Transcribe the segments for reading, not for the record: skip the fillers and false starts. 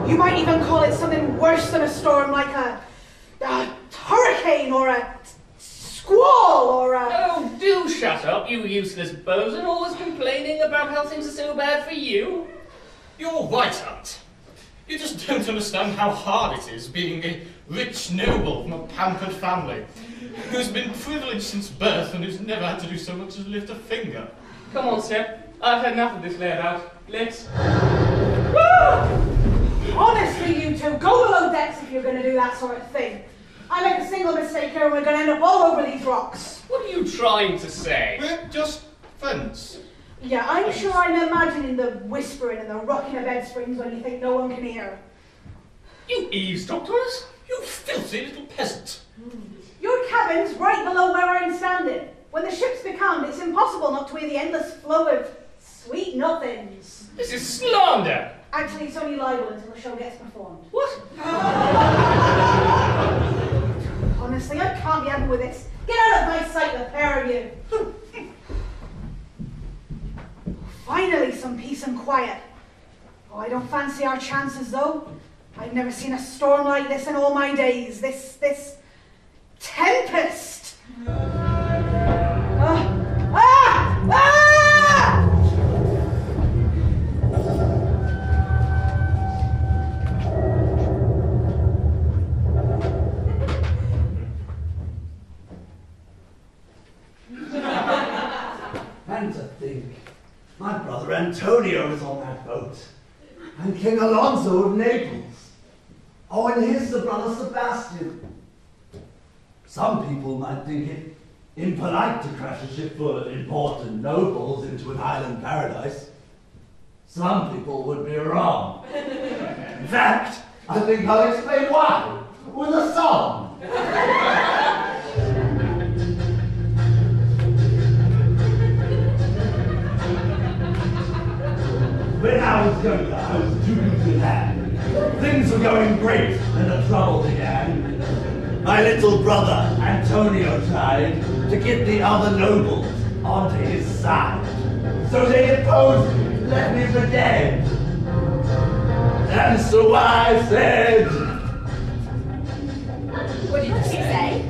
You might even call it something worse than a storm, like a hurricane or a squall or a... Oh, do shut up, you useless bosun, always complaining about how things are so bad for you. You're right, Aunt. You just don't understand how hard it is being a rich noble from a pampered family, who's been privileged since birth and who's never had to do so much as lift a finger. Come on, Step. I've had enough of this layout. Let's... Honestly, you two, go below decks if you're going to do that sort of thing. I make a single mistake here and we're going to end up all over these rocks. What are you trying to say? We're just friends. Yeah, I'm sure I'm imagining the whispering and the rocking of bed springs when you think no one can hear. You eavesdropped on us? You filthy little peasant. Your cabin's right below where I'm standing. When the ship's becalmed, it's impossible not to hear the endless flow of sweet nothings. This is slander. Actually, it's only libel until the show gets performed. What? Honestly, I can't be having with this. Get out of my sight, the pair of you. Finally, some peace and quiet. Oh, I don't fancy our chances, though. I've never seen a storm like this in all my days. This tempest. And to think, my brother Antonio is on that boat, and King Alonso of Naples. Oh, and here's the brother Sebastian. Some people might think it impolite to crash a ship full of important nobles into an island paradise. Some people would be wrong. In fact, I think I'll explain why with a song. When I was younger, I was too good to hand. Things were going great, and the trouble began. My little brother, Antonio, tried to get the other nobles onto his side. So they opposed me, left me for dead. And so I said... What did you say?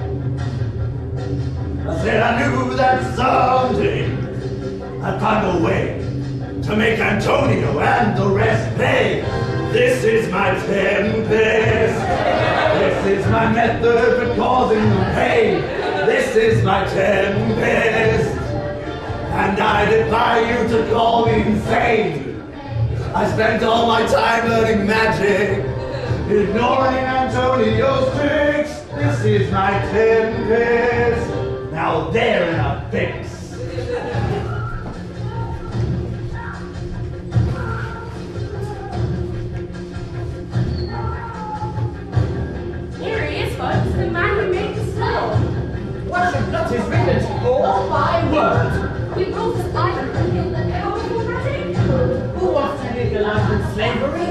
I said I knew that someday I'd find a way to make Antonio and the rest pay. This is my tempest. This is my method for causing the pain. This is my tempest. And I defy you to call me insane. I spent all my time learning magic, ignoring Antonio's tricks. This is my tempest. Now they're in a fix. The man who made the storm. What the blood is written? Oh my word! You brought this island and killed the powerful magic. Who wants to legalize slavery?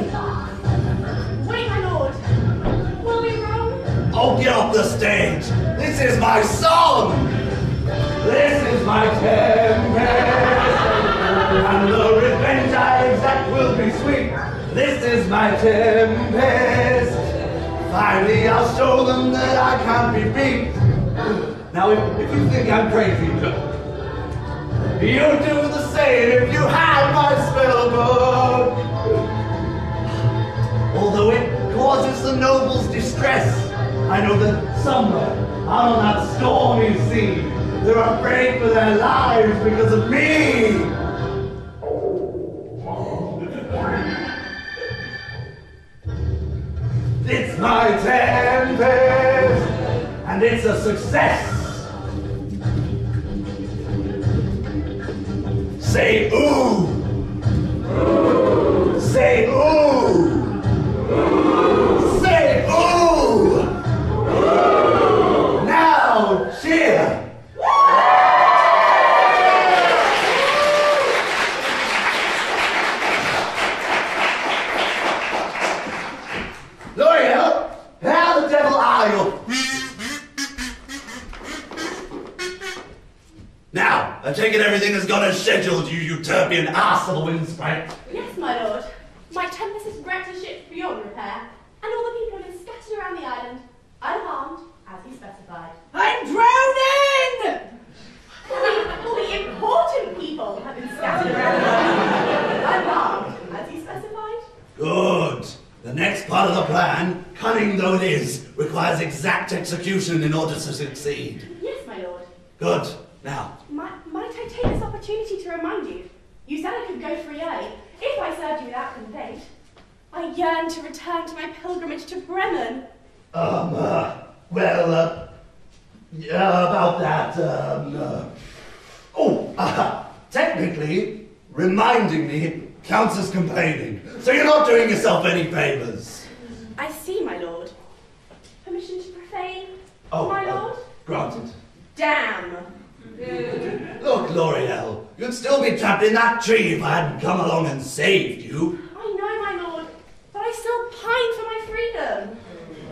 Wait, my lord. Will we roam? Oh, get off the stage! This is my song! This is my tempest! And the revenge I exact will be sweet. This is my tempest! Finally, I'll show them that I can't be beat. Now, if you think I'm crazy, you'd do the same if you had my spell book. Although it causes the nobles distress, I know that somewhere out on that stormy sea, they're afraid for their lives because of me. It's my tempest, and it's a success. Say ooh. Ooh. Say ooh. Ooh. Say ooh. Ooh. Now cheer. L'Oreal, how the devil are you? Now, I take it everything has gone as scheduled, you utopian ass of a wind sprite. Yes, my lord. My tempest has wrecked the ship beyond repair. repair, and all the people have been scattered around the island, unharmed, as he specified. I'm drowning! All the important people have been scattered around the island, unharmed, as he specified. Good. The next part of the plan, cunning though it is, requires exact execution in order to succeed. Yes, my lord. Good. Now, Might I take this opportunity to remind you? You said I could go free early if I served you without complaint. I yearn to return to my pilgrimage to Bremen. About that, technically, reminding me counts as complaining, so you're not doing yourself any favors. I see, my lord. Permission to profane, Oh, my lord? Granted. Damn. Look, L'Oreal, you'd still be trapped in that tree if I hadn't come along and saved you. I know, my lord, but I still pine for my freedom.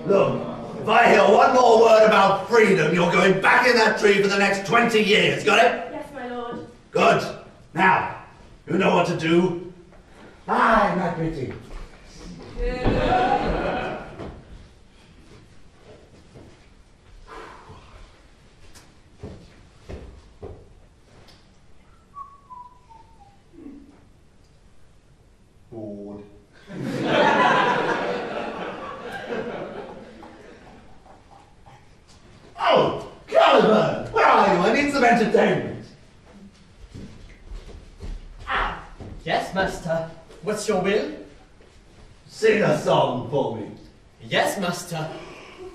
Look, if I hear one more word about freedom, you're going back in that tree for the next 20 years, got it? Yes, my lord. Good. Now, you know what to do. Aye, my pretty. Bored. Oh, Caliban! Where are you? I need some entertainment. Yes, master. What's your will? Sing a song for me. Yes, master.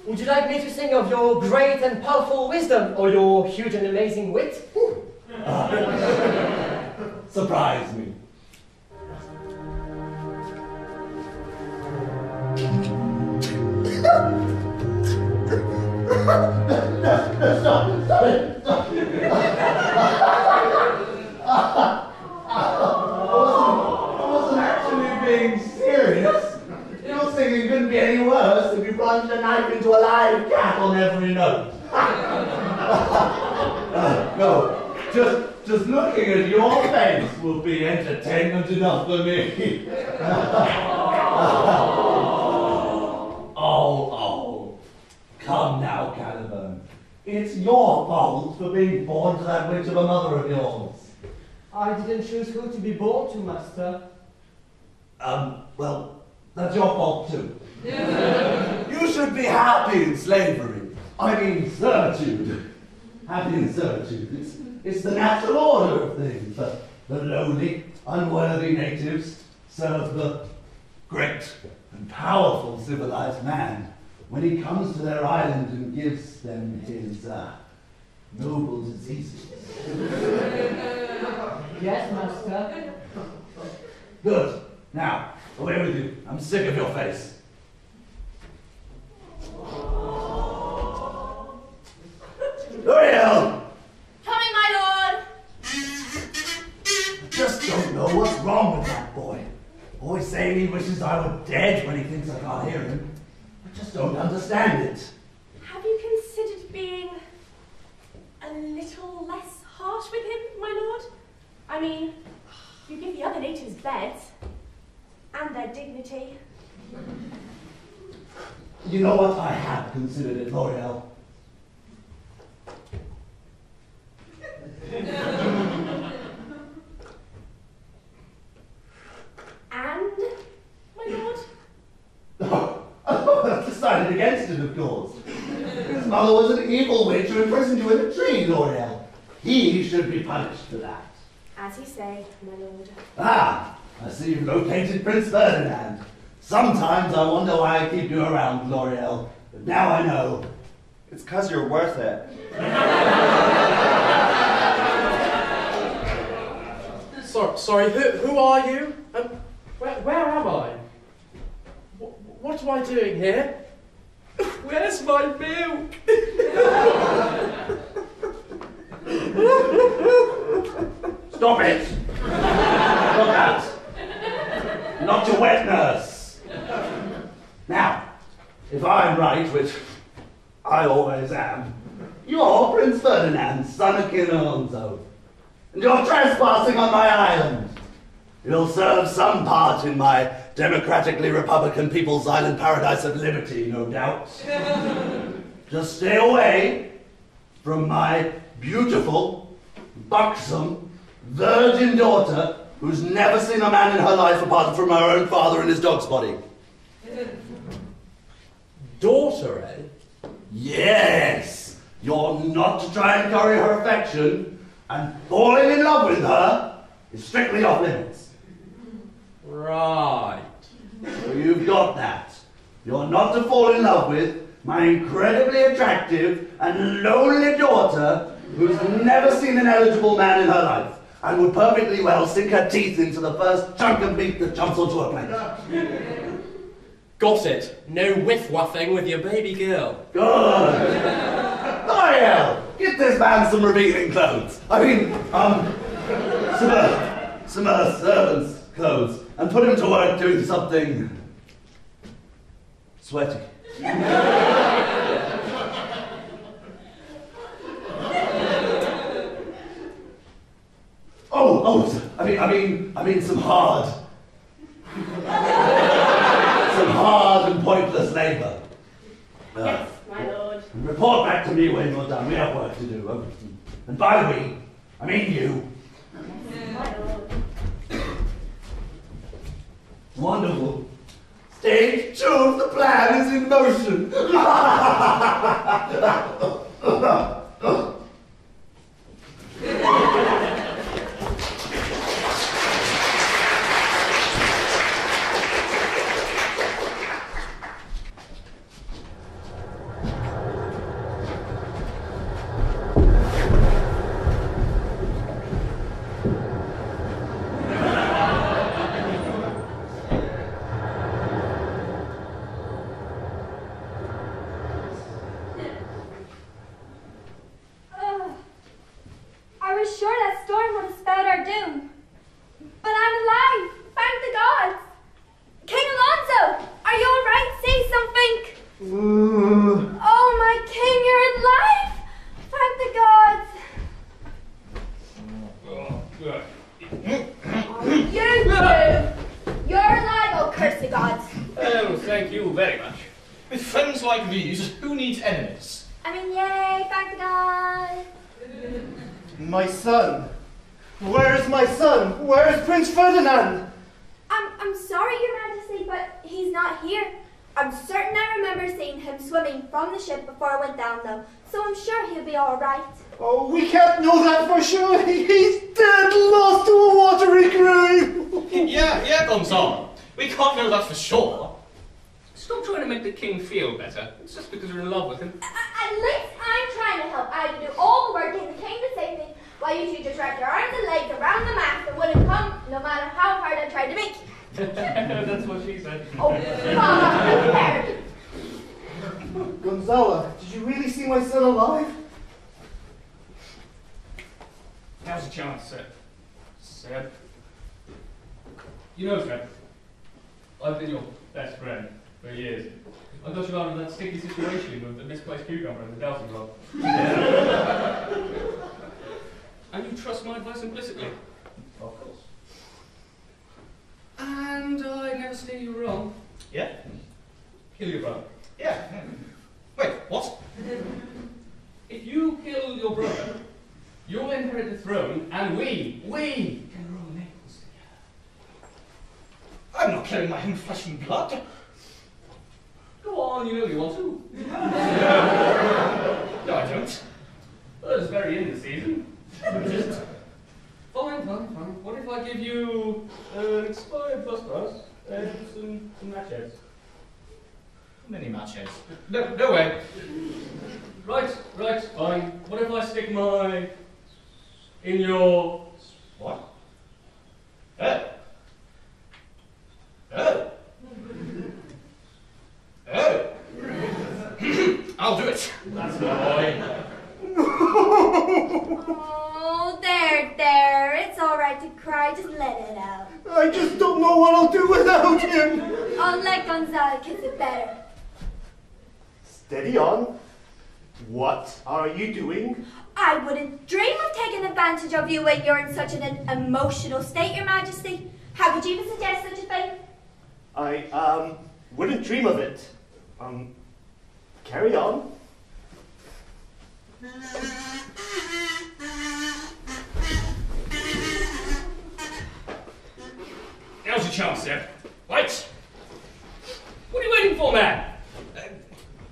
Would you like me to sing of your great and powerful wisdom or your huge and amazing wit? Surprise me. I wasn't actually being serious. Your singing couldn't be any worse if you plunged a knife into a live cat on every note. No, just looking at your face will be entertainment enough for me. Oh, come now, Caliban. It's your fault for being born to that witch of a mother of yours. I didn't choose who to be born to, master. Well, that's your fault too. You should be happy in slavery. I mean, servitude. Happy in servitude. It's the natural order of things. The lowly, unworthy natives serve the great and powerful civilized man when he comes to their island and gives them his noble diseases. Yes, master. Good. Now, away with you. I'm sick of your face. L'Oreal! Coming, my lord. I just don't know what's wrong with that boy. Always saying he wishes I were dead when he thinks I can't hear him. I just don't understand it. Have you considered being a little less harsh with him, my lord? I mean, you give the other natives beds and their dignity. You know what? I have considered it, L'Oreal. And, my lord? I've decided against it, of course. His mother was an evil witch who imprisoned you in a tree, L'Oreal. He should be punished for that. As you say, my lord. Ah, I see you've located Prince Ferdinand. Sometimes I wonder why I keep you around, L'Oreal. But now I know. It's 'cause you're worth it. Sorry, who are you? Where am I? What am I doing here? Where's my milk? Stop it! Stop that! Not your wet nurse! Now, if I'm right, which I always am, you're Prince Ferdinand, son of King Alonso, and you're trespassing on my island. You'll serve some part in my democratically Republican People's Island paradise of liberty, no doubt. Just stay away from my beautiful, buxom, virgin daughter who's never seen a man in her life apart from her own father and his dog's body. Daughter, eh? Yes! You're not to try and curry her affection, and falling in love with her is strictly off limits. Right. So you've got that. You're not to fall in love with my incredibly attractive and lonely daughter who's never seen an eligible man in her life and would perfectly well sink her teeth into the first chunk of meat that jumps onto her plate. Got it. No whiff-waffing with your baby girl. Good. Ariel, get this man some revealing clothes. I mean, some servants' clothes, and put him to work doing something sweaty. I mean some hard and pointless labour. Yes, my lord. And report back to me when you're done. We have work to do. And by we, I mean you. Yes, my lord. Wonderful. Stage 2 of the plan is in motion. I was sure that storm would have spelled our doom. But I'm alive, thank the gods. King Alonso, are you all right? Say something. Oh, my king, you're alive. Thank the gods. You two, you're alive, oh curse the gods. Oh, thank you very much. With friends like these, who needs enemies? I mean, yay, thank the gods. My son. Where's my son? Where's Prince Ferdinand? I'm sorry, Your Majesty, but he's not here. I'm certain I remember seeing him swimming from the ship before I went down, though, so I'm sure he'll be all right. Oh, we can't know that for sure. He's dead, lost to a watery grave. Yeah, Gonzalo. We can't know that for sure. Stop trying to make the king feel better. It's just because you're in love with him. At least I'm trying to help. I do all the work, getting the king to save me, while you two just wrap your arms and legs around the mast and wouldn't come, no matter how hard I tried to make. That's what she said. Oh, parody. Gonzalo, did you really see my son alive? Now's a chance, Seb. Seb. You know, Seb, I've been your best friend for years. I got you out of that sticky situation with the misplaced cucumber and the dousing rod. And you trust my advice implicitly. Of course. And I never steer you wrong. Yeah? Kill your brother. Yeah. Wait, what? If you kill your brother, you'll inherit the throne, and we can rule Naples together. I'm not killing my own flesh and blood. Go on, you know you want to. No, I don't. Well, it's very in the season. Fine. What if I give you an expired bus pass and some matches? Many matches. No way. Right, fine. What if I stick my in your... What? Oh. Oh. Oh. I'll do it. That's my boy. Oh, there. It's all right to cry. Just let it out. I just don't know what I'll do without him. Oh, let Gonzalo kiss it better. Steady on. What are you doing? I wouldn't dream of taking advantage of you when you're in such an emotional state, Your Majesty. How could you even suggest such a thing? I wouldn't dream of it. Carry on. Now's your chance, Seb. Right? What are you waiting for, man?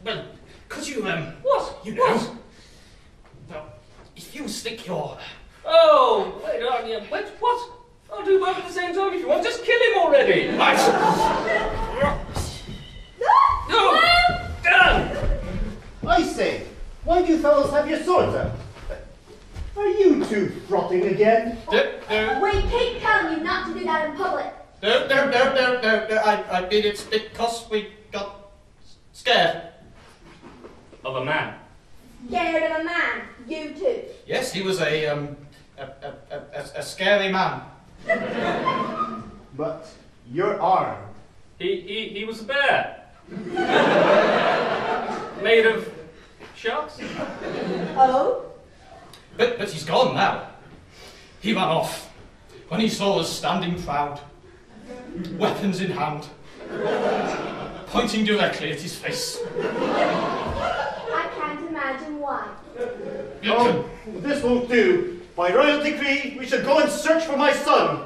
Well, could you, What? you know... What? Well, if you stick your... Oh, wait, wait, what? I'll do both at the same time if you want. Just kill him already. Right! No! I say, why do you fellows have your swords out? Are you two frotting again? No, We keep telling you not to do that in public. no, I mean, it's because we got scared. Of a man. Scared of a man, you too. Yes, he was a scary man. But you're armed. He was a bear. Made of sharks. Oh? But he's gone now. He ran off when he saw us standing proud, weapons in hand, pointing directly at his face. I can't imagine why. Oh, this won't do. By royal decree, we should go and search for my son.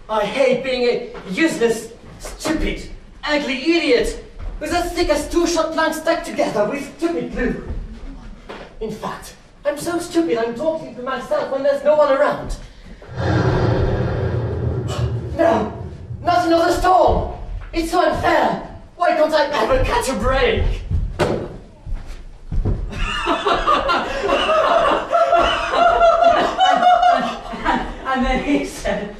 I hate being a useless, stupid, ugly idiot who's as thick as two shot planks stuck together with stupid glue. In fact, I'm so stupid I'm talking to myself when there's no one around. No, not another storm. It's so unfair. Why can't I ever catch a break? And then he said,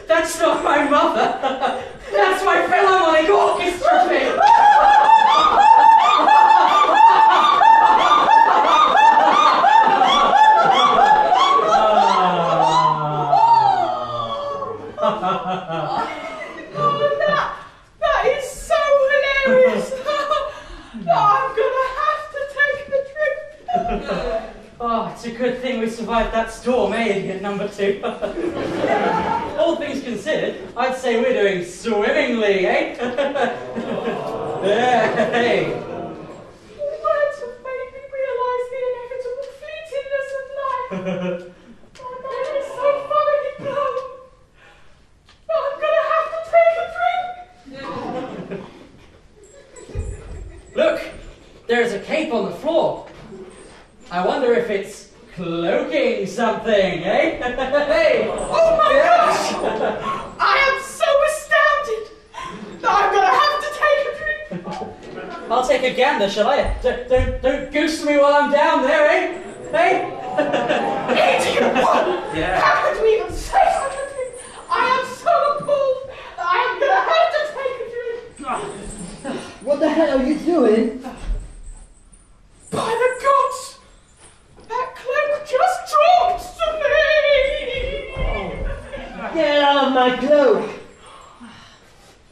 "That's not my mother. That's my Philharmonic Orchestra bit." That is so hilarious. I'm gonna have to take the trip. Oh, it's a good thing we survived that storm, eh, idiot number 2? All things considered, I'd say we're doing swimmingly, eh? Hey. Words have made me realise the inevitable fleetingness of life. My mind is so thoroughly blown. I'm gonna have to take a drink. Look, there's a cape on the floor. I wonder if it's cloaking something, eh? Hey! Oh my gosh! I am so astounded that I'm gonna have to take a drink. I'll take a gander, shall I? Don't goose me while I'm down there, eh? Hey? Idiot! What? Yeah. How could you even say such a thing? I am so appalled that I am gonna have to take a drink. What the hell are you doing? By the gods! That cloak just talked to me! Get out of my cloak!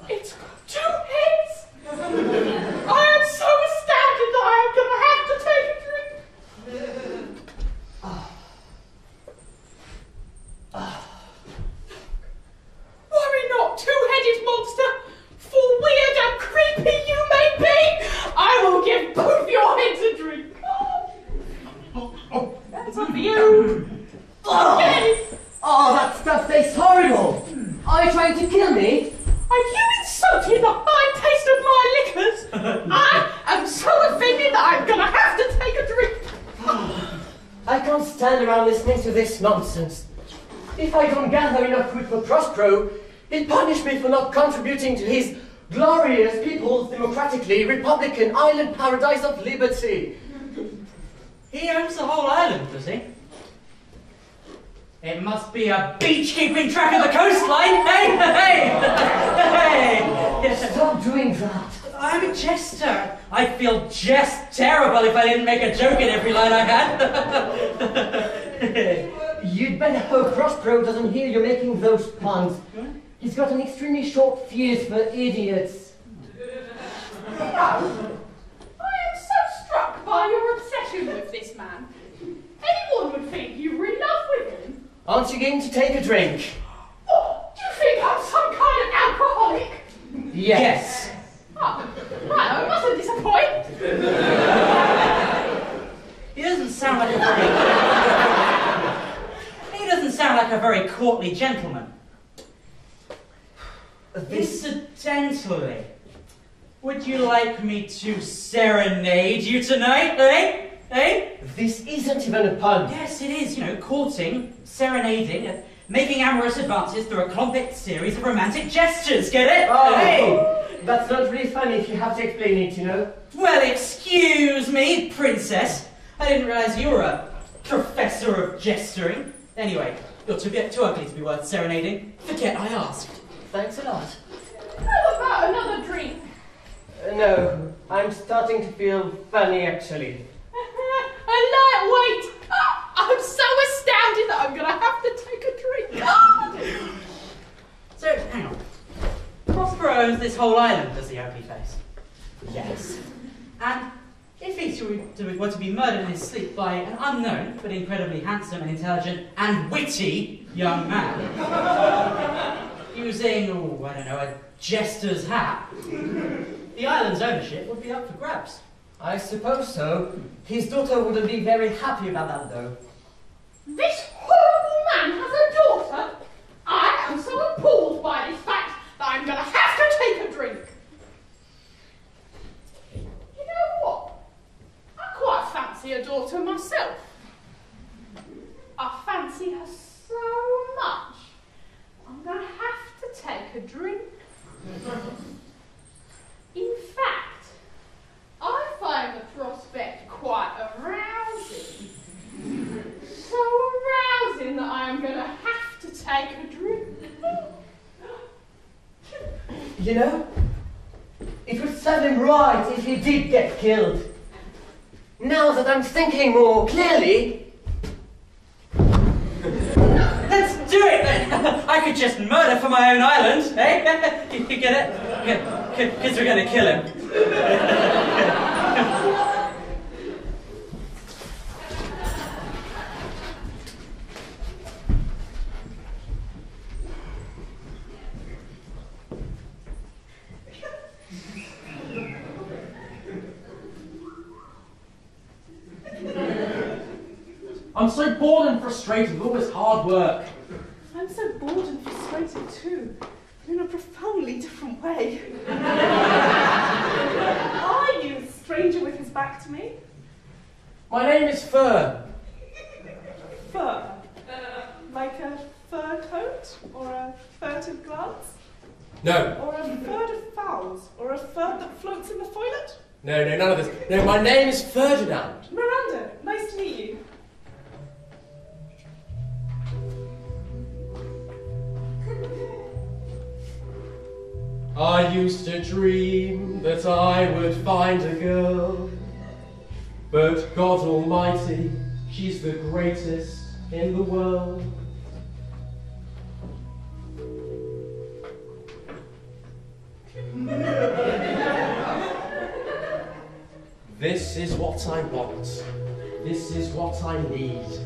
It's got 2 heads! I am so astounded that I am gonna have to take a drink! Worry not, 2-headed monster! For weird and creepy you may be, I will give both your heads a drink! That's up for you! Yes. Oh, that stuff tastes horrible! Are you trying to kill me? Are you insulting the fine taste of my liquors? I am so offended that I'm gonna have to take a drink! I can't stand around listening to this nonsense. If I don't gather enough food for Prospero, he'll punish me for not contributing to his glorious People's Democratically Republican Island Paradise of Liberty. He owns the whole island, does he? It must be a beach keeping track of the coastline, hey? Hey! Hey! Stop doing that. I'm a jester. I'd feel just terrible if I didn't make a joke in every line I had. You'd better hope Prospero doesn't hear you making those puns. He's got an extremely short fuse for idiots. I am so struck by your obsession with this man. Anyone would think you were in love with him. Aren't you going to take a drink? What? Do you think I'm some kind of alcoholic? Yes. Oh, right, I mustn't disappoint. He doesn't sound like a very... He doesn't sound like a very courtly gentleman. Incidentally, would you like me to serenade you tonight, eh? Eh? This isn't even a pun. Yes, it is. You know, courting, serenading, making amorous advances through a complex series of romantic gestures. Get it? Oh, Hey! that's not really funny if you have to explain it, you know. Well, excuse me, princess. I didn't realise you were a professor of gesturing. Anyway, you're too ugly to be worth serenading. Forget I asked. Thanks a lot. How about another drink? No, I'm starting to feel funny, actually. A lightweight. I'm so astounded that I'm going to have to take a drink. So, hang on. Prospero owns this whole island, does he, ugly face? Yes. And if he were to be murdered in his sleep by an unknown, but incredibly handsome and intelligent and witty young man, using, oh, I don't know, a jester's hat, the island's ownership would be up for grabs. I suppose so. His daughter wouldn't be very happy about that, though. This horrible man has a daughter. I am so appalled by this fact that I'm going to have to take a drink. You know what? I quite fancy a daughter myself. I fancy her so much. I'm going to have to take a drink. In fact, I find the prospect quite arousing. So arousing that I am going to have to take a drink. You know, it would serve him right if he did get killed. Now that I'm thinking more clearly... Let's do it then! I could just murder for my own island, eh? You get it? Because we're going to kill him. I'm so bored and frustrated with all this hard work. I'm so bored and frustrated too, in a profoundly different way. Are you a stranger with his back to me? My name is Fern. Fur? Like a fur coat? Or a furtive glance? No. Or a bird of fowls? Or a fur that floats in the toilet? No, none of this. No, my name is Ferdinand. Miranda, nice to meet you. I used to dream that I would find a girl, but God Almighty, she's the greatest in the world. This is what I want. This is what I need.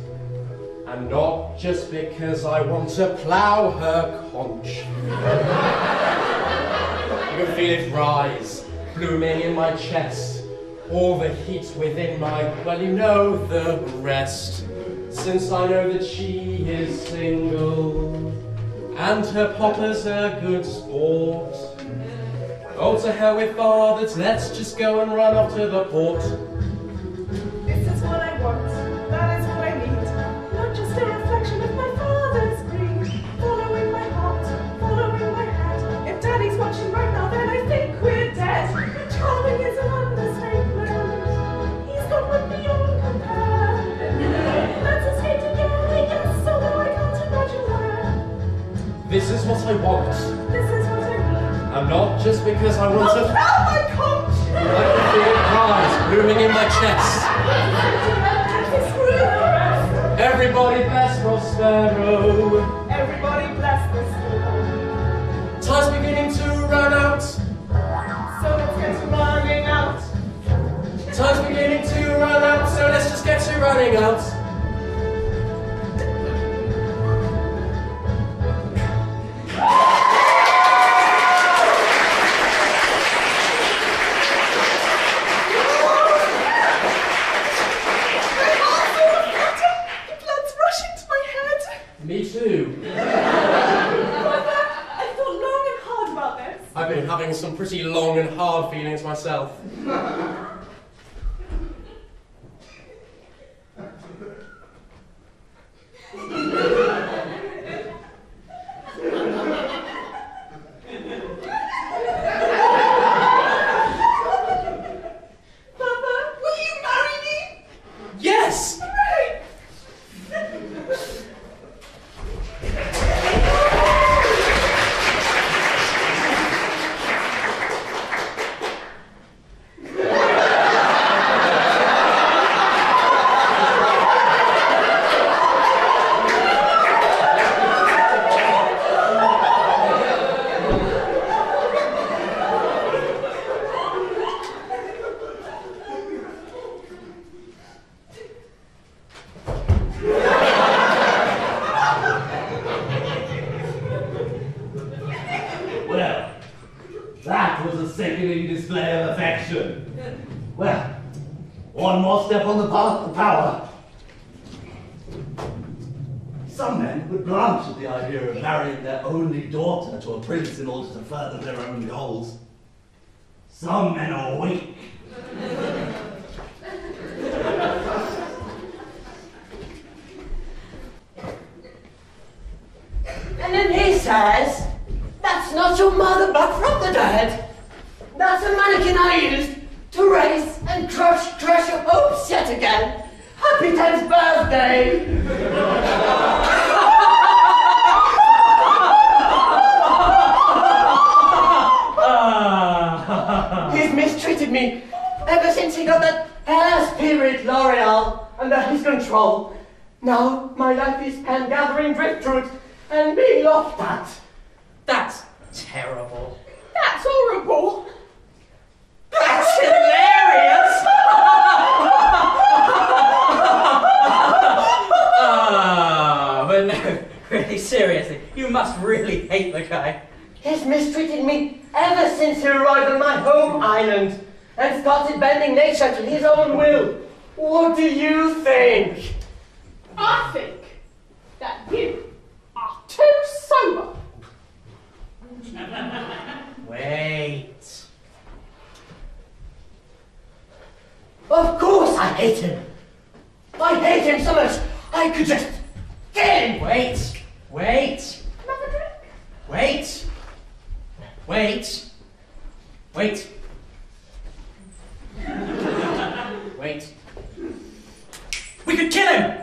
And not just because I want to plough her conch. You can feel it rise, blooming in my chest. All the heat within my, well, you know the rest. Since I know that she is single, and her papa's a good sport. Oh, to hell with fathers, let's just go and run off to the port. This is what I want. That is what I need. Not just a reflection of my father's greed. Following my heart, following my head. If Daddy's watching right now, then I think we're dead. Charming is an understatement. He's got one beyond compare. Let's escape together, yes, although I can't imagine where. This is what I want. This is what I need. And not just because I want to... Oh, my God! can feel pride blooming in my chest. Everybody bless Prospero. Everybody bless this school. Time's beginning to run out. So let's get to running out. Time's beginning to run out, so let's just get to running out. Me too. I thought long and hard about this. I've been having some pretty long and hard feelings myself. Papa, will you marry me? Yes! Hooray! Well, that was a sickening display of affection. Well, one more step on the path to power. Some men would blanch at the idea of marrying their only daughter to a prince in order to further their own goals. Some men are weak. And then he says, that's not your mother back from the dead. That's a mannequin I used to race and crush your hopes yet again. Happy 10th birthday! He's mistreated me ever since he got that hair spirit L'Oreal under his control. Now my life is pen gathering driftwood and being laughed at. That's terrible. That's horrible. That's hilarious! But no, really, seriously, you must really hate the guy. He's mistreated me ever since he arrived on my home island and started bending nature to his own will. What do you think? I think that you are too sober. Wait. Of course I hate him. I hate him so much I could just kill him. Wait. Another drink? Wait. We could kill him!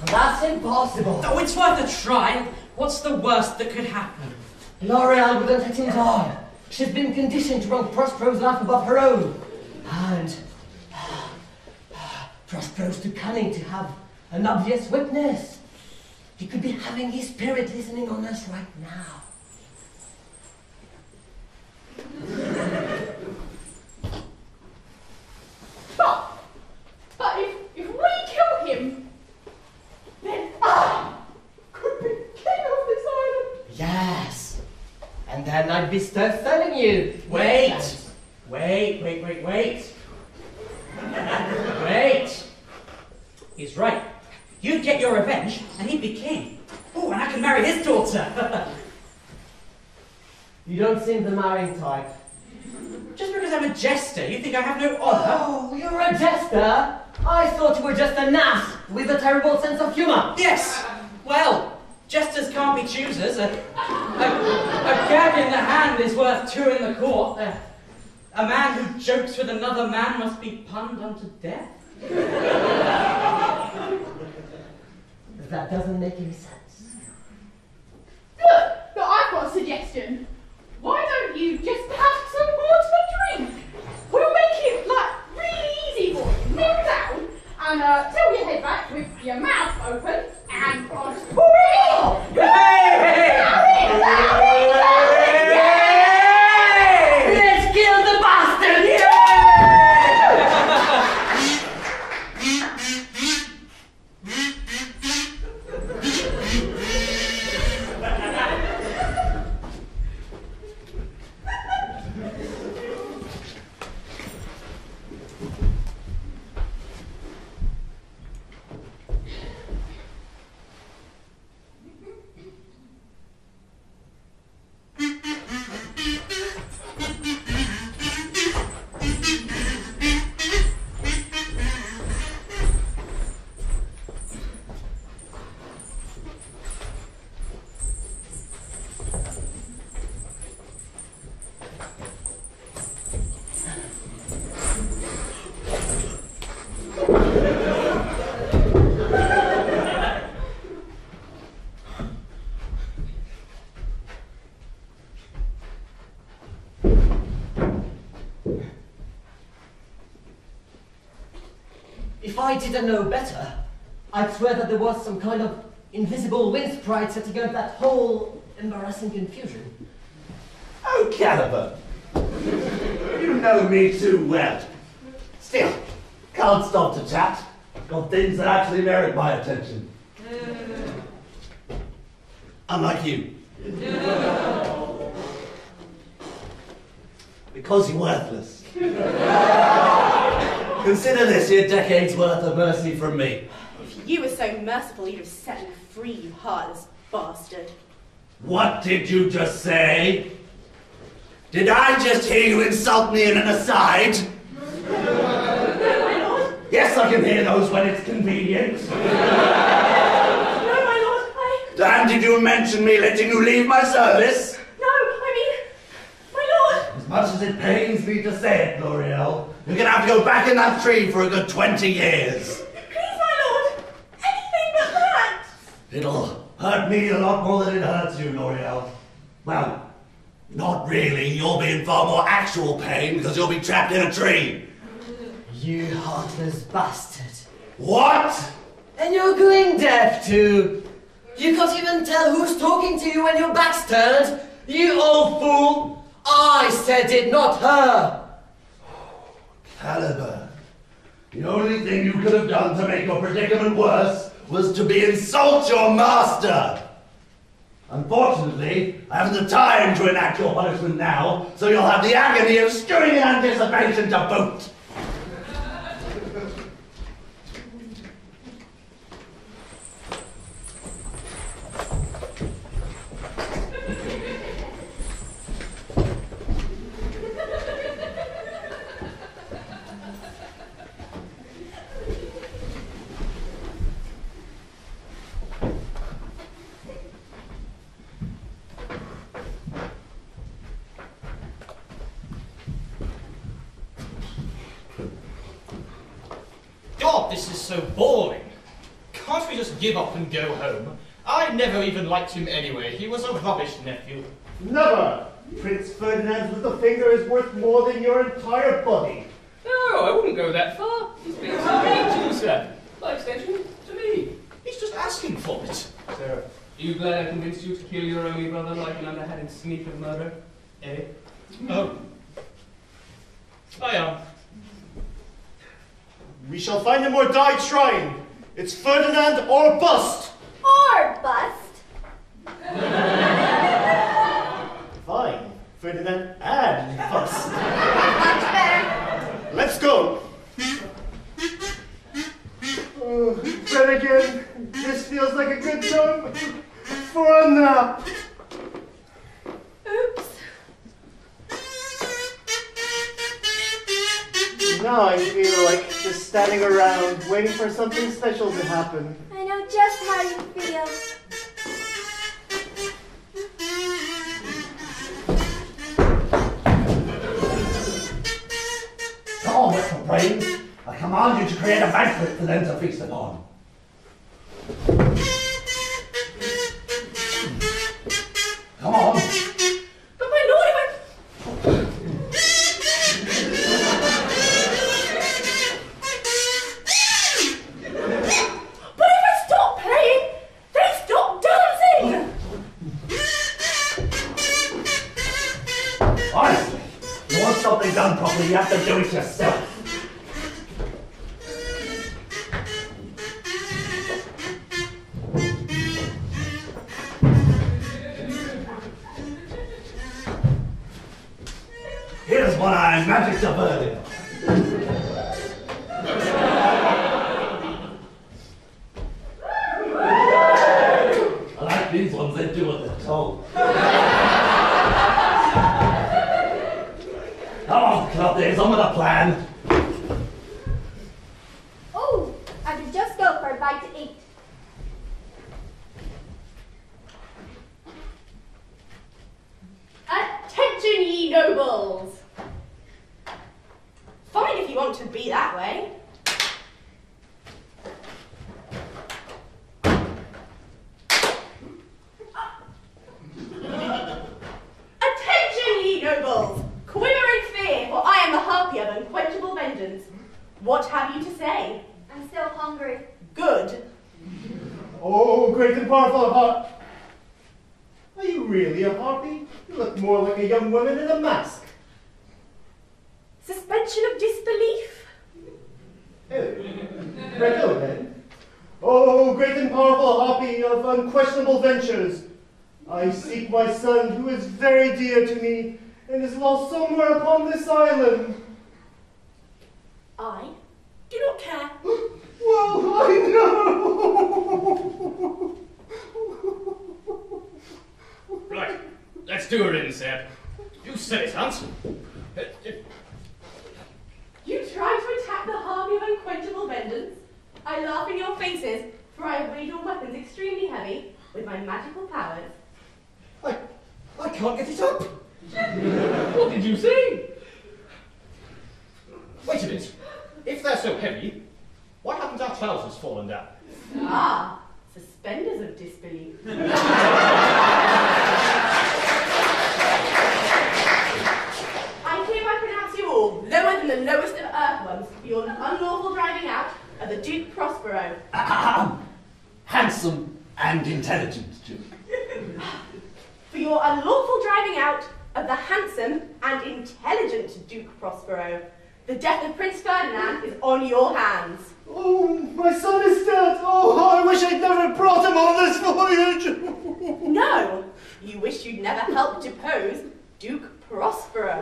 That's impossible. Oh, it's worth a try. What's the worst that could happen? L'Oreal wouldn't let him die. She's been conditioned to run Prospero's life above her own. And Prospero's too cunning to have an obvious witness. He could be having his spirit listening on us right now. But if we kill him, then I could be king of this island. Yes. And then I'd be stuck telling you. Wait. He's right. You'd get your revenge, and he'd be king. Oh, and I can marry his daughter. You don't seem the marrying type. Just because I'm a jester, you think I have no honor? Oh, you're a jester? I thought you were just a naff with a terrible sense of humor. Yes. Well, jesters can't be choosers. A gag in the hand is worth two in the court. A man who jokes with another man must be punned unto death. That doesn't make any sense. Look, I've got a suggestion. Why don't you just have some more to drink? and tilt your head back with your mouth open, and I'll just pull it off. Let's kill the bastard! If I didn't know better, I'd swear that there was some kind of invisible wind sprite setting up that whole embarrassing confusion. Oh, Caliber. You know me too well. Still, can't stop to chat. Got things that actually merit my attention. Unlike you. Because you're worthless. Consider this your decade's worth of mercy from me. If you were so merciful, you'd have set me free, you heartless bastard. What did you just say? Did I just hear you insult me in an aside? No, my lord. Yes, I can hear those when it's convenient. No, my lord, Dan, did you mention me letting you leave my service? No, I mean, my lord. As much as it pains me to say it, L'Oreal, you're gonna have to go back in that tree for a good 20 years. Please, my lord. Anything but that. It'll hurt me a lot more than it hurts you, L'Oreal. Well, not really. You'll be in far more actual pain because you'll be trapped in a tree. You heartless bastard. What? And you're going deaf too. You can't even tell who's talking to you when your back's turned. You old fool. I said it, not her. Caliber, the only thing you could have done to make your predicament worse was to insult your master. Unfortunately, I haven't the time to enact your punishment now, so you'll have the agony of stewing in anticipation to boot. God, this is so boring. Can't we just give up and go home? I never even liked him anyway. He was a rubbish nephew. Never! Prince Ferdinand with the finger is worth more than your entire body. No, I wouldn't go that far. He's being so mean to you, sir. By extension, to me. He's just asking for it. Sir, are you glad I convinced you to kill your only brother like an underhanded sneak of murder? Eh? Oh. I am. We shall find him or die trying. It's Ferdinand or bust. Or bust. Fine. Ferdinand and bust. Much better. Let's go. Oh, then again, this feels like a good time for a nap. Oops. Now I feel like just standing around, waiting for something special to happen. I know just how you feel. Come on, little brains. I command you to create a banquet for them to feast upon. Come on. But my lord, if I... done properly, you have to do it yourself. Here's what I magicked up earlier. I like these ones, they do what they're told. Come on, Claudius, on with the plan. Oh, I could just go for a bite to eat. Attention, ye nobles! Fine if you want to be that way. Attention, ye nobles! Quiver in fear, for I am the harpy of unquenchable vengeance. What have you to say? I'm still hungry. Good. Oh, great and powerful harp. Are you really a harpy? You look more like a young woman in a mask. Suspension of disbelief. Right, go then. Oh, great and powerful harpy of unquestionable ventures. I seek my son, who is very dear to me, and is lost somewhere upon this island. I do not care. Well, I know. Right, let's do her in, Seb. You said it, Hans. You try to attack the harpy of unquenchable vengeance. I laugh in your faces, for I have made your weapons extremely heavy with my magical powers. I can't get it up. What did you say? Wait a minute. If they're so heavy, why haven't our trousers fallen down? Ah, suspenders of disbelief. I hereby pronounce you all lower than the lowest of earthworms for your unlawful driving out of the Duke Prospero. Handsome and intelligent, Duke. For your unlawful driving out of the handsome and intelligent Duke Prospero. The death of Prince Ferdinand is on your hands. Oh, my son is dead. Oh, I wish I'd never brought him on this voyage. No, you wish you'd never helped depose Duke Prospero.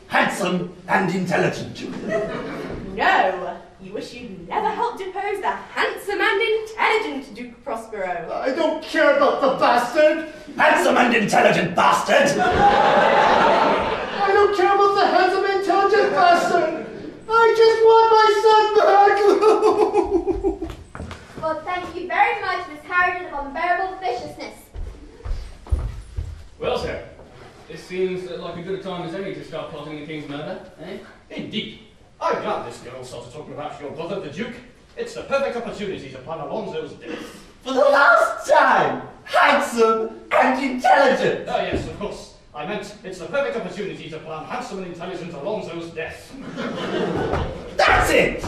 Handsome and intelligent, Duke. No, you wish you'd never helped depose the handsome and intelligent Duke Prospero. I don't care about the bastard. Handsome and intelligent bastard. I don't care about the handsome, intelligent bastard. I just want my son back. Well, thank you very much, Miss Harriet of Unbearable Viciousness. Well, sir, this seems like a good a time as any to start plotting the king's murder, eh? Indeed. I'm glad this girl started talking about your brother, the Duke. It's the perfect opportunity to plan Alonso's death. For the last time, handsome and intelligent. Oh, yes, of course. I meant it's the perfect opportunity to plan handsome and intelligent Alonso's death. That's it!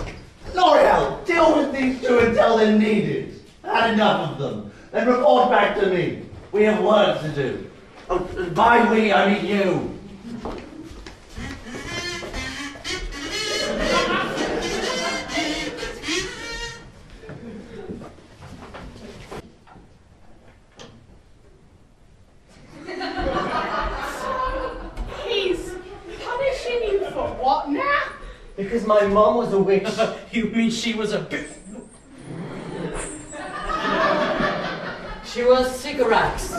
L'Oreal, deal with these two until they're needed. Had enough of them. Then report back to me. We have work to do. Oh, by we, I mean you. He's punishing you for what now? Because my mom was a witch. You mean she was a bitch? She was Sycorax,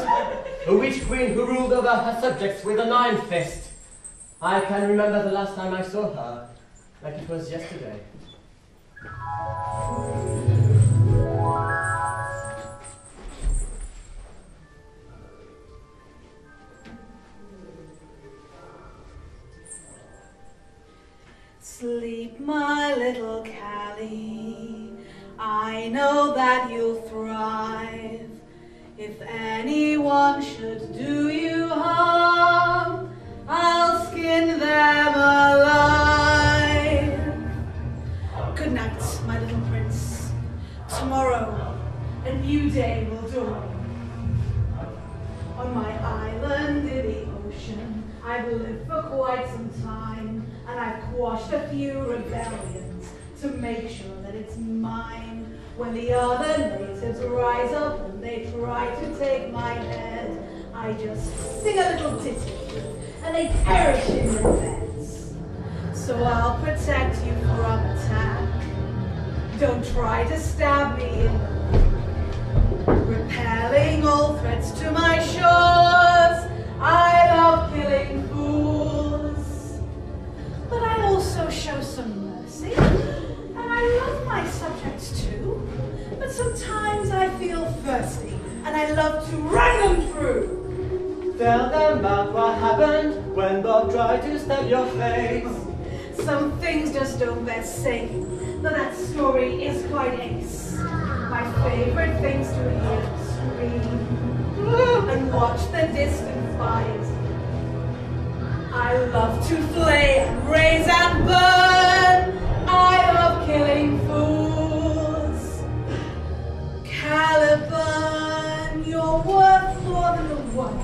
a witch queen who ruled over her subjects with an iron fist. I can remember the last time I saw her, like it was yesterday. Sleep, my little Callie, I know that you'll thrive. If anyone should do you harm, I'll skin them alive. Good night, my little prince. Tomorrow, a new day will dawn. On my island in the devotion. I've lived for quite some time, and I've quashed a few rebellions to make sure that it's mine. When the other natives rise up and they try to take my head, I just sing a little ditty, and they perish in their beds. So I'll protect you from attack. Don't try to stab me in the back. Repelling all threats to my shores, I love killing fools. But I also show some mercy, and I love my subjects too. But sometimes I feel thirsty, and I love to run them through. Tell them about what happened when Bob tried to stab your face. Some things just don't bear saying, but that story is quite ace. My favorite things to hear scream and watch the distant fires. I love to flay and raise and burn. I love killing fools. Caliban, you're worth more than the one.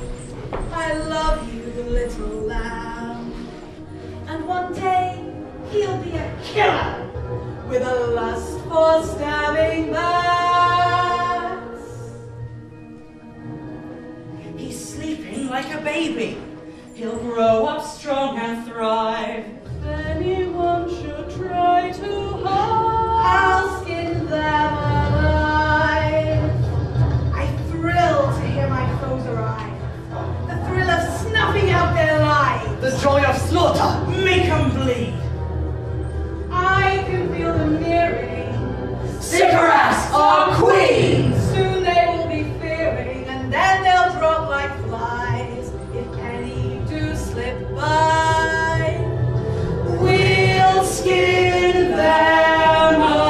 I love you, the little lamb. And one day, he'll be a killer with a lust for stabbing bats. He's sleeping like a baby. He'll grow up strong and thrive. If anyone should try to hide, I'll skin them alive. I thrill to hear my foes arrive. The thrill of snuffing out their lives. The joy of slaughter. make 'em bleed. I can feel them nearing. Sycorax, our queen! Soon they will be fearing, and then they'll drop like flies. If any do slip by, we'll skin them alive.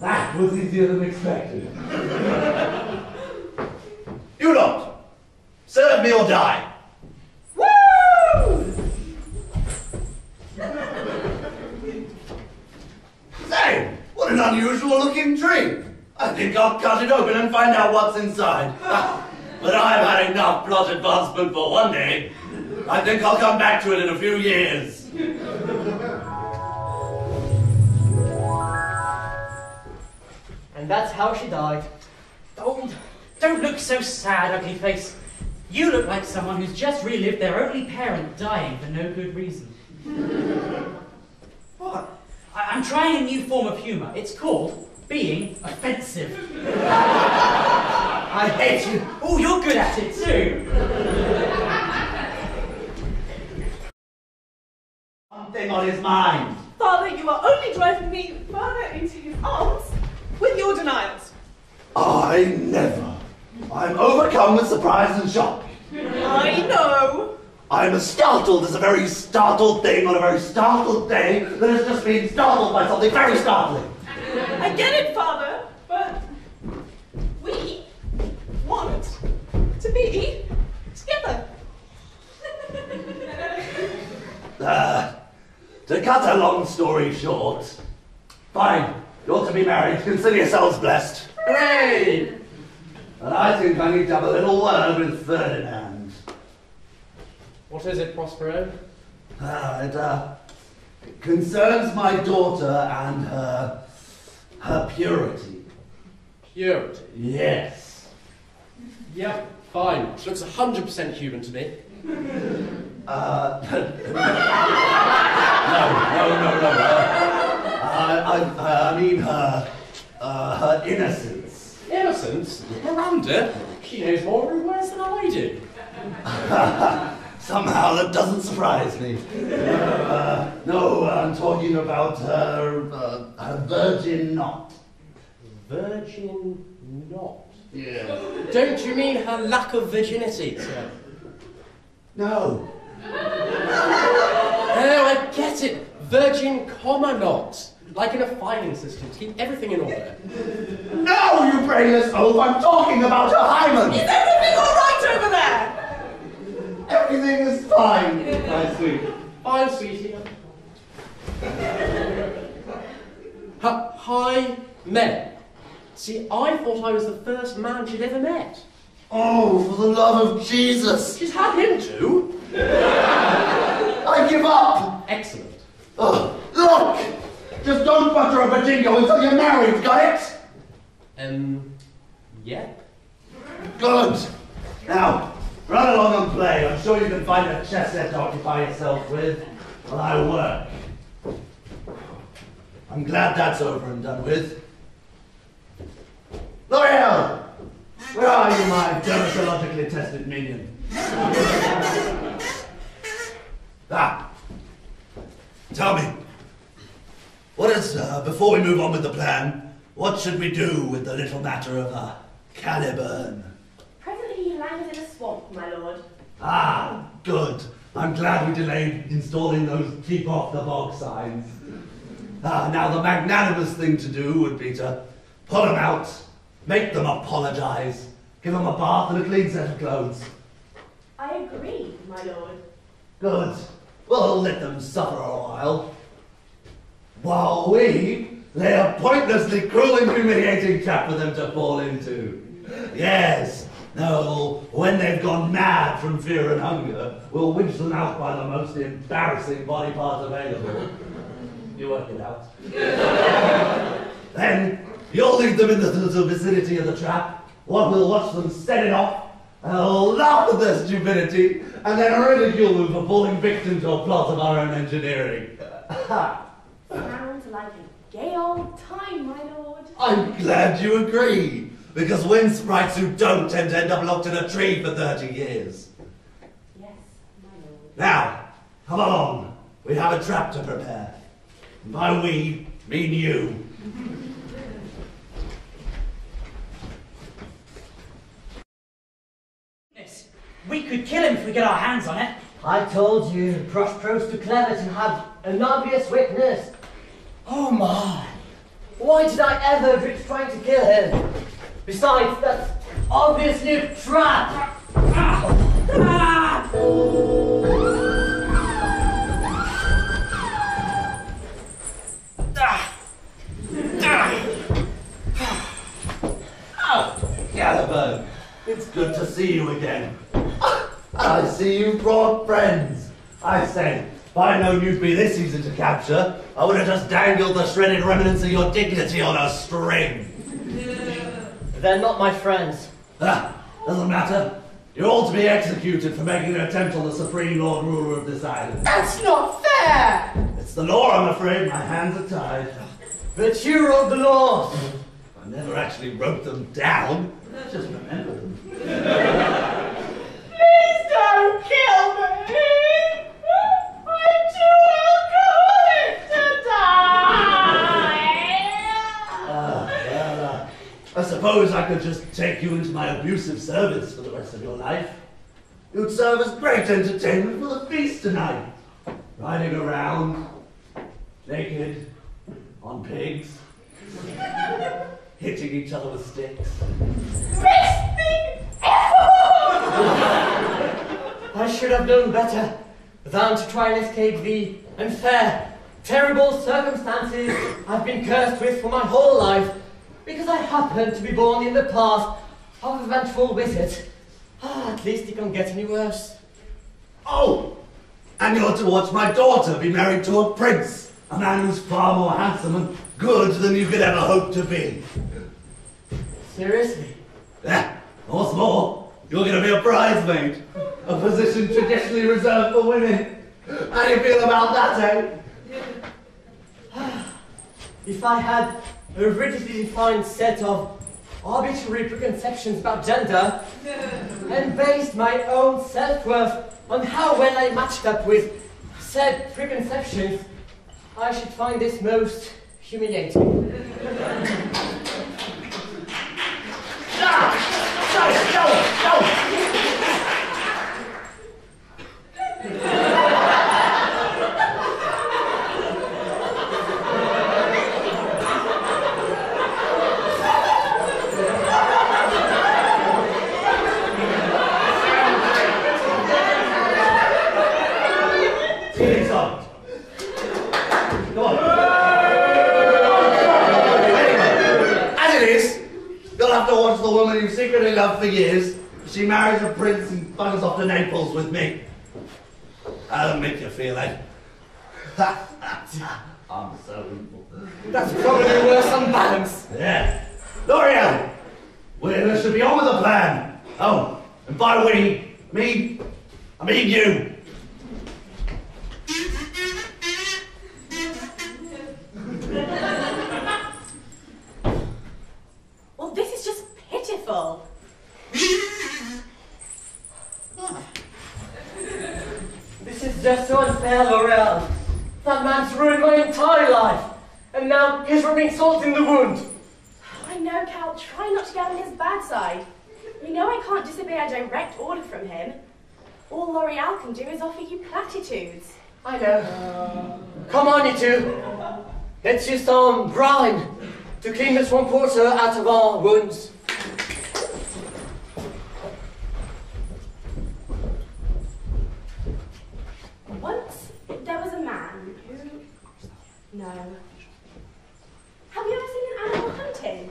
That was easier than expected. You lot, serve me or die. Woo! Say, what an unusual looking tree. I think I'll cut it open and find out what's inside. But I've had enough plot advancement for one day. I think I'll come back to it in a few years. And that's how she died. Oh, don't look so sad, ugly face. You look like someone who's just relived their only parent dying for no good reason. What? I'm trying a new form of humour. It's called being offensive. I hate you. Oh, you're good at it too. Something on his mind. Father, you are only driving me further into his arms with your denials. I never. I'm overcome with surprise and shock. I know. I'm as startled as a very startled thing on a very startled day that has just been startled by something very startling. I get it, Father, but we want to be together. To cut a long story short, fine, you're to be married, consider yourselves blessed. Hooray! And I think I need to have a little word with Ferdinand. What is it, Prospero? It concerns my daughter and her purity. Purity? Yes. Yeah, fine. She looks 100% human to me. No. I mean her innocence. Innocence? Miranda? She knows more of her words than I do. Somehow that doesn't surprise me. No, I'm talking about her virgin knot. Virgin knot? Yeah. Don't you mean her lack of virginity, sir? No. Oh, I get it. Virgin comma knot. like in a filing system, to keep everything in order. No, you brainless oaf! I'm talking about your hymen! Is everything all right over there? Everything is fine, my sweet. Fine, sweetie. Hi, men. See, I thought I was the first man she'd ever met. Oh, for the love of Jesus! She's had him too. I give up! Excellent. Oh, look! Just don't butter a Virginia until you're married, got it? Yeah. Good. Now, run along and play. I'm sure you can find a chess set to occupy yourself with while I work. I'm glad that's over and done with. L'Oreal! Where are you, my dermatologically tested minion? Tell me, what is, before we move on with the plan, what should we do with the little matter of, Caliburn? Presently he lands in a swamp, my lord. Ah, good. I'm glad we delayed installing those keep off the bog signs. Now the magnanimous thing to do would be to pull them out, make them apologize, give them a bath and a clean set of clothes. I agree, my lord. Good. We'll let them suffer a while we lay a pointlessly cruel and humiliating trap for them to fall into. Yes. No, when they've gone mad from fear and hunger, we'll winch them out by the most embarrassing body part available. You work it out. Then you'll lead them into the vicinity of the trap. One will watch them set it off, and they'll laugh at their stupidity, and then ridicule them for falling victim to a plot of our own engineering. Sounds like a gay old time, my lord. I'm glad you agree, because wind sprites who don't tend to end up locked in a tree for 30 years. Yes, my lord. Now, come along. We have a trap to prepare. And by we, mean you. We could kill him if we get our hands on it. I told you, Prospero's too clever to have an obvious witness. Oh my! Why did I ever agree to trying to kill him? Besides, that's obviously a trap! Caliburn, it's good to see you again. I see you brought friends. I said, if I'd known you'd be this easy to capture, I would have just dangled the shredded remnants of your dignity on a string. They're not my friends. Doesn't matter. You're all to be executed for making an attempt on the supreme lord ruler of this island. That's not fair! It's the law, I'm afraid. My hands are tied. But you wrote the laws. I never actually wrote them down. Just remember them. Please don't kill me! I'm too alcoholic to die! I suppose I could just take you into my abusive service for the rest of your life. You'd serve as great entertainment for the feast tonight. Riding around, naked, on pigs, hitting each other with sticks. Best thing ever! I should have known better than to try and escape the unfair, terrible circumstances I've been cursed with for my whole life, because I happened to be born in the path of a vengeful wizard. At least it can't get any worse. Oh! And you're to watch my daughter be married to a prince, a man who's far more handsome and good than you could ever hope to be. Seriously? Yeah, what's more, you're going to be a bridesmaid, a position traditionally reserved for women. How do you feel about that, eh? If I had a rigidly defined set of arbitrary preconceptions about gender and based my own self-worth on how well I matched up with said preconceptions, I should find this most humiliating. beautiful woman you've secretly loved for years, she marries a prince and buggers off to Naples with me. How does it make you feel, eh? I'm so evil. That's probably worse on balance. Yeah. L'Oreal, we should be on with the plan. Oh, and by we, I mean you. Well, this is just pitiful. This is just so unfair, L'Oreal. That man's ruined my entire life, and now he's rubbing salt in the wound. I know, Cal. Try not to get on his bad side. You know I can't disobey a direct order from him. All L'Oreal can do is offer you platitudes. I know. Come on, you two. Let's use some brine to clean the swamp water out of our wounds. Once there was a man who... No. Have you ever seen an animal hunting?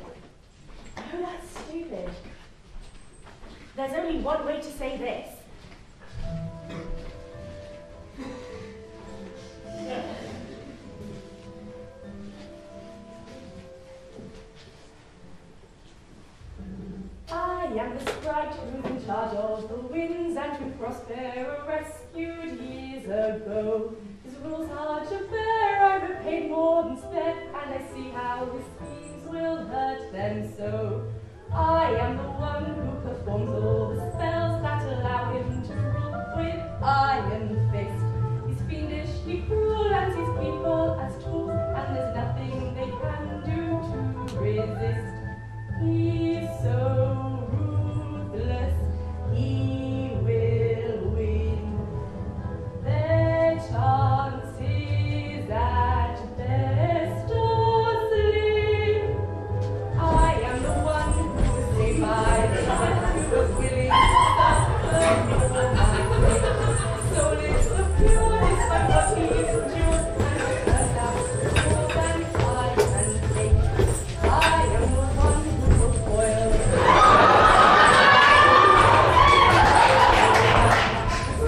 Oh, that's stupid. There's only one way to say this. I am the sprite who's in charge of the winds and who Prospero rescued years ago. His rules hard to bear, I repaid more than spare, and I see how his schemes will hurt them so. I am the one who performs all the spells that allow him to rule with iron fist. He's fiendish, he cruel, and sees people as tools, and there's nothing they can do to resist. He's so ruthless, he will win. Their chances at best are slim. I am the one who was saved by the man who was willing to suffer for my sake. So little pure is by what he endured, and turned out more than I can take. I am the one who will foil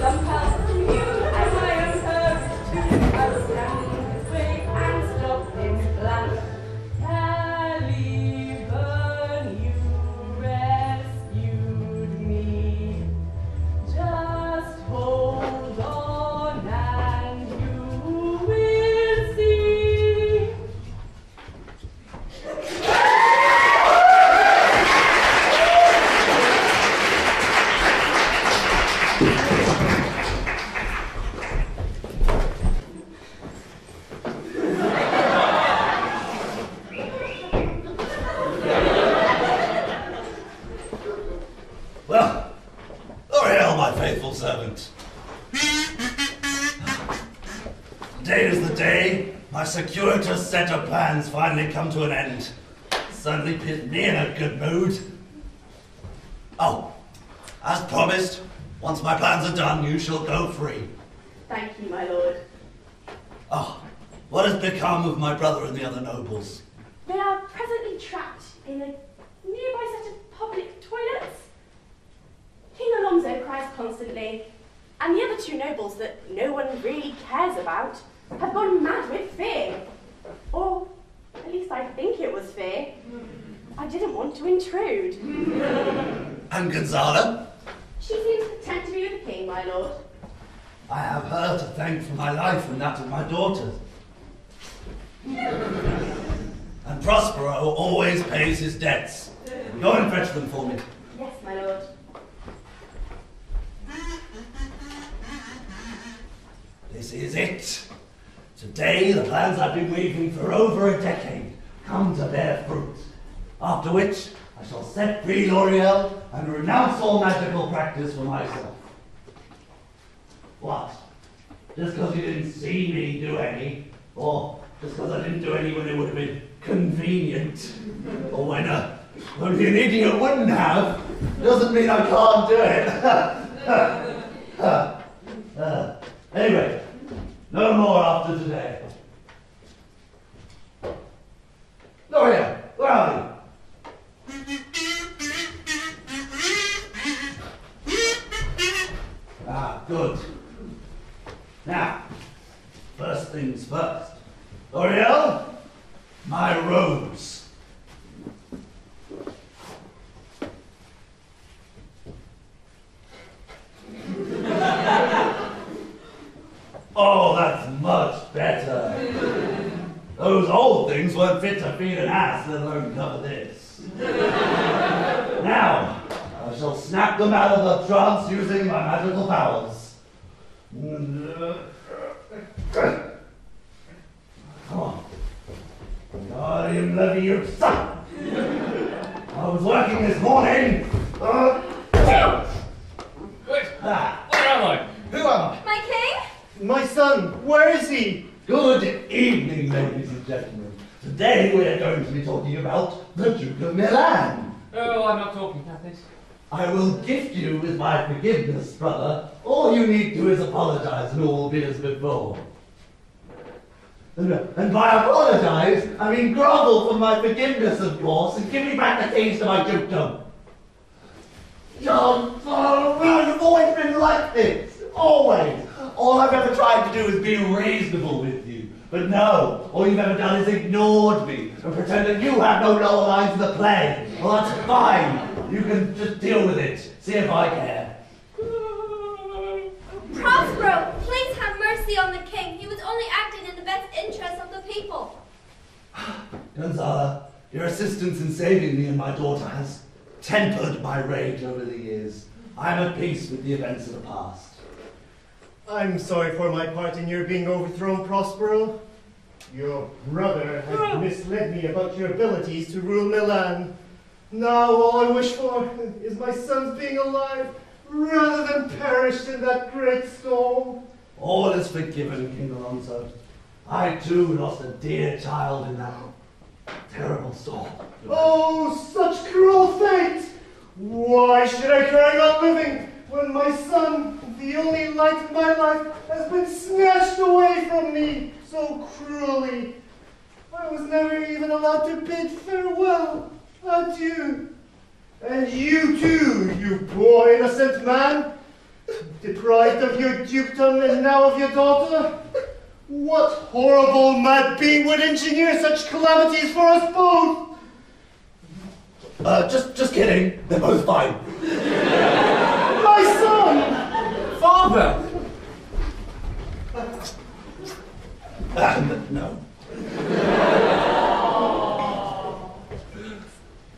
some help from you and my own courage too. I will stand in his way and stop him blank. Caliban, you rescued me. Just hold on and you will see. Well, L'Oreal, my faithful servant. Today is the day my circuitous set of plans finally come to an end. Certainly put me in a good mood. Oh, as promised, once my plans are done, you shall go free. Thank you, my lord. Oh, what has become of my brother and the other nobles? They are presently trapped in a nearby set of public toilets. King Alonso cries constantly, and the other two nobles that no one really cares about have gone mad with fear. Or at least I think it was fear. I didn't want to intrude. And Gonzalo? She seems content to be with the king, my lord. I have her to thank for my life and that of my daughters. And Prospero always pays his debts. Go and fetch them for me. Yes, my lord. This is it. Today, the plans I've been weaving for over a decade come to bear fruit. After which, I shall set free L'Oreal and renounce all magical practice for myself. What? Just because you didn't see me do any? Or just because I didn't do any when it would have been convenient? Or when only an idiot wouldn't have? Doesn't mean I can't do it. Anyway, no more after today. L'Oreal, where are you? L'Oreal, my rose. Oh, that's much better. Those old things weren't fit to feed an ass, let alone cover this. Now, I shall snap them out of the trance using my magical powers. Come on. Guardian Leviosa. I was working this morning. Wait, where am I? Who am I? My king? My son, where is he? Good evening, ladies and gentlemen. Today we are going to be talking about the Duke of Milan. Oh, I'm not talking, Cathis. I will gift you with my forgiveness, brother. All you need to do is apologize and all will be as before. And by apologize, I mean grovel for my forgiveness, of course, and give me back the keys to my dukedom. John, you've always been like this. Always. All I've ever tried to do is be reasonable with you. But no, all you've ever done is ignored me and pretend that you have no lower lines in the play. Well, that's fine. You can just deal with it. See if I care. Prospero, please have mercy on the king. He was only acting in the best interest of the people. Gonzala, your assistance in saving me and my daughter has tempered my rage over the years. I am at peace with the events of the past. I'm sorry for my part in your being overthrown, Prospero. Your brother has misled me about your abilities to rule Milan. Now all I wish for is my son's being alive, rather than perished in that great storm. All is forgiven, King Alonso. I too lost a dear child in that terrible storm. Oh, such cruel fate! Why should I carry on living when my son, the only light in my life, has been snatched away from me so cruelly? I was never even allowed to bid farewell. Adieu. And you too, you poor innocent man, deprived of your dukedom and now of your daughter. What horrible mad being would engineer such calamities for us both? Just kidding. They're both fine. My son! Father! No.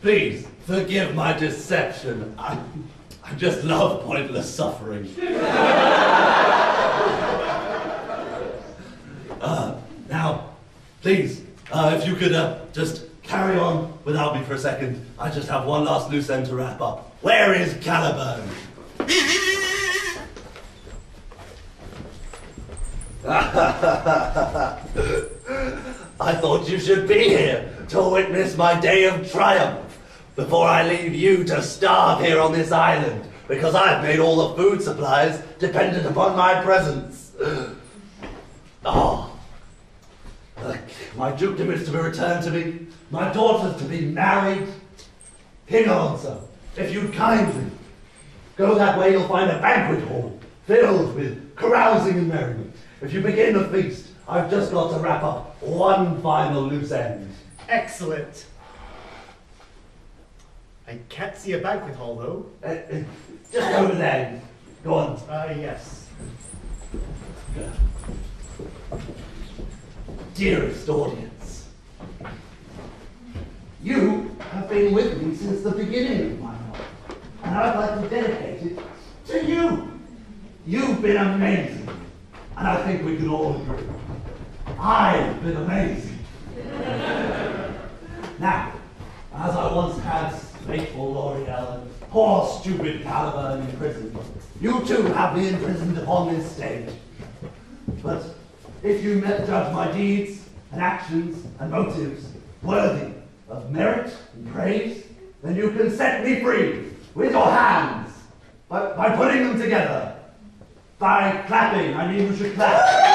Please, forgive my deception. I just love pointless suffering. Now, please, if you could just carry on without me for a second. I just have one last loose end to wrap up. Where is Caliburn? I thought you should be here to witness my day of triumph before I leave you to starve here on this island because I've made all the food supplies dependent upon my presence. Oh, look, my dukedom is to be returned to me, my daughter's to be married. King Alonso, if you'd kindly go that way, you'll find a banquet hall filled with carousing and merriment. If you begin the feast, I've just got to wrap up one final loose end. Excellent. I can't see a banquet hall, though. Just over there. Go on. Yes. Dearest audience, you have been with me since the beginning of my life, and I'd like to dedicate it to you. You've been amazing, and I think we can all agree. I've been amazing. Now, as I once had faithful L'Oreal and poor stupid Caliburn in prison, you too have me imprisoned upon this stage. But if you judge my deeds and actions and motives worthy of merit and praise, then you can set me free with your hands by putting them together. By clapping, I mean you should clap.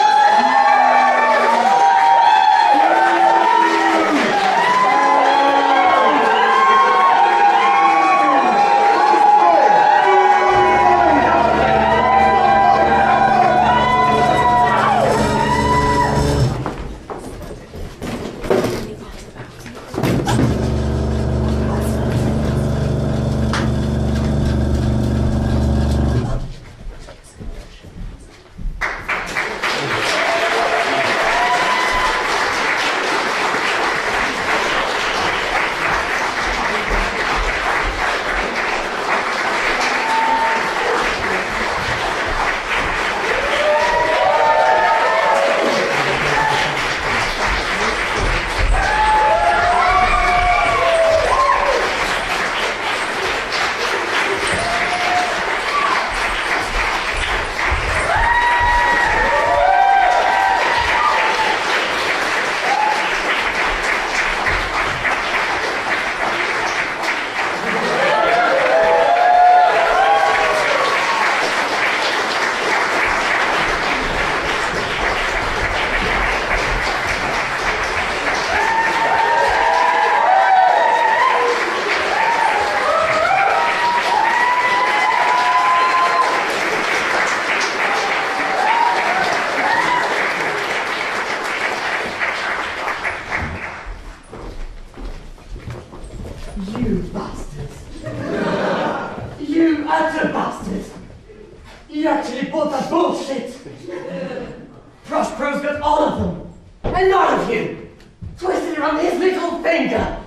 from his little finger.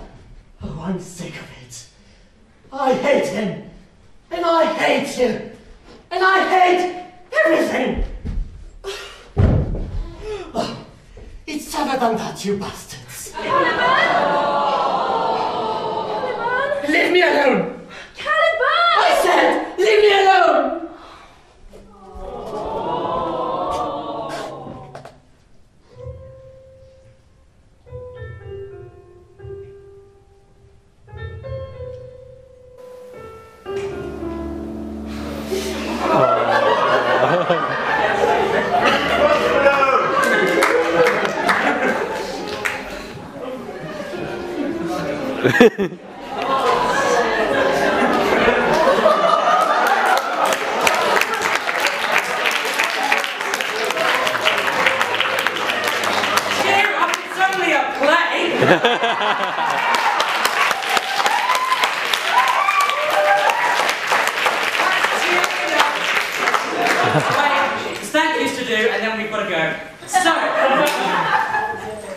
Oh, I'm sick of it. I hate him. And I hate you. And I hate everything. Oh, it's sadder than that, you bastards. Caliban! Leave me alone. Caliban! I said, leave me alone. Cheer up, it's only a play! Right, there's thank yous to do, and then we've got to go. So,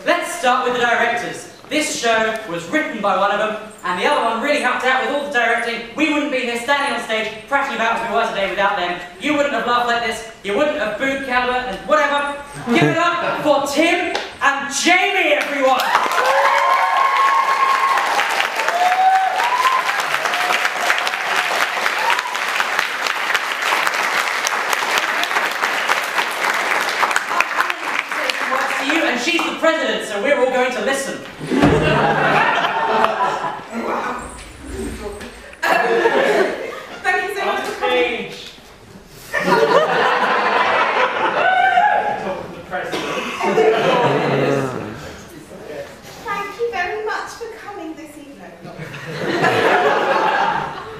let's start with the directors. This show was written by one of them, and the other one really helped out with all the directing. We wouldn't be here standing on stage, prattling about as we were today without them. You wouldn't have laughed like this, you wouldn't have booed Caliban, and whatever. Give it up for Tim and Jamie, everyone! And she's the president, so we're all going to listen. Thank you so much for coming. Thank you very much for coming this evening.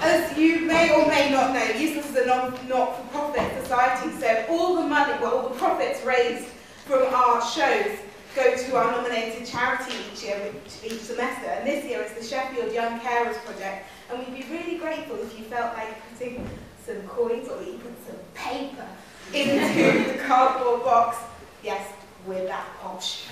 As you may or may not know, USLES is a not-for-profit society, so all the money, well, all the profits raised from our shows go to our nominated charity each semester, and this year it's the Sheffield Young Carers Project, and we'd be really grateful if you felt like putting some coins or even some paper into the cardboard box. Yes, we're that posh.